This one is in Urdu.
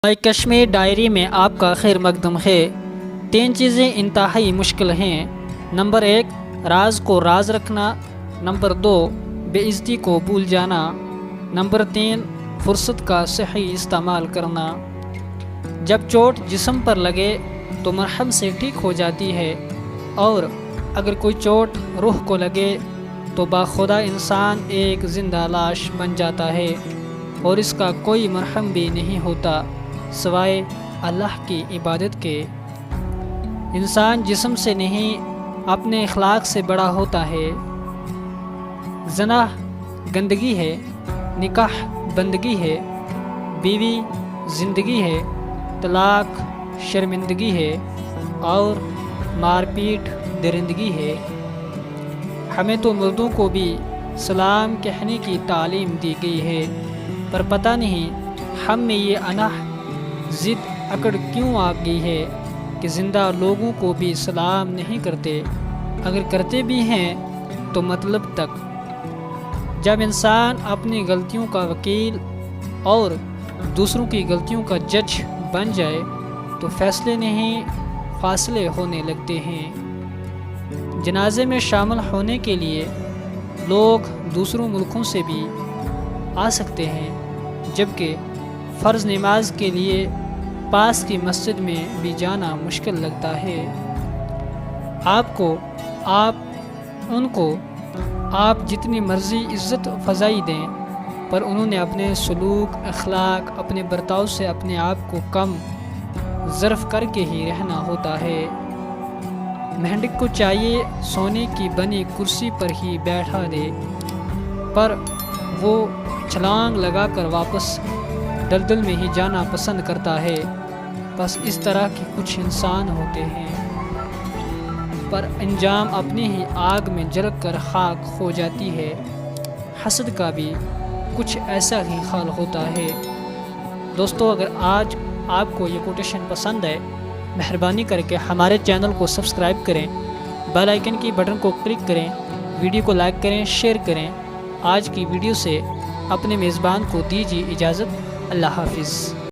مائی کشمیر ڈائری میں آپ کا خیر مقدم ہے۔ 3 چیزیں انتہائی مشکل ہیں۔ نمبر 1 راز کو راز رکھنا، نمبر 2 بے عزتی کو بھول جانا، نمبر 3 فرصت کا صحیح استعمال کرنا۔ جب چوٹ جسم پر لگے تو مرہم سے ٹھیک ہو جاتی ہے، اور اگر کوئی چوٹ روح کو لگے تو باخدا انسان ایک زندہ لاش بن جاتا ہے، اور اس کا کوئی مرہم بھی نہیں ہوتا سوائے اللہ کی عبادت کے۔ انسان جسم سے نہیں اپنے اخلاق سے بڑا ہوتا ہے۔ زنا گندگی ہے، نکاح بندگی ہے، بیوی زندگی ہے، طلاق شرمندگی ہے، اور مار پیٹ درندگی ہے۔ ہمیں تو مردوں کو بھی سلام کہنے کی تعلیم دی گئی ہے، پر پتہ نہیں ہم میں یہ اناہ ضد اکڑ کیوں آ گئی ہے کہ زندہ لوگوں کو بھی سلام نہیں کرتے، اگر کرتے بھی ہیں تو مطلب تک۔ جب انسان اپنی غلطیوں کا وکیل اور دوسروں کی غلطیوں کا جج بن جائے تو فیصلے نہیں فاصلے ہونے لگتے ہیں۔ جنازے میں شامل ہونے کے لیے لوگ دوسروں ملکوں سے بھی آ سکتے ہیں، جبکہ فرض نماز کے لیے پاس کی مسجد میں بھی جانا مشکل لگتا ہے۔ ان کو آپ جتنی مرضی عزت فضائی دیں، پر انہوں نے اپنے سلوک، اخلاق، اپنے برتاؤ سے اپنے آپ کو کم ظرف کر کے ہی رہنا ہوتا ہے۔ مہنڈک کو چاہیے سونے کی بنی کرسی پر ہی بیٹھا دے، پر وہ چھلانگ لگا کر واپس دلدل میں ہی جانا پسند کرتا ہے۔ بس اس طرح کے کچھ انسان ہوتے ہیں، پر انجام اپنی ہی آگ میں جل کر خاک ہو جاتی ہے۔ حسد کا بھی کچھ ایسا ہی حال ہوتا ہے۔ دوستو، اگر آج آپ کو یہ کوٹیشن پسند ہے، مہربانی کر کے ہمارے چینل کو سبسکرائب کریں، بیل آئیکن کی بٹن کو کلک کریں، ویڈیو کو لائک کریں، شیئر کریں۔ آج کی ویڈیو سے اپنے میزبان کو دیجیے اجازت۔ اللہ حافظ۔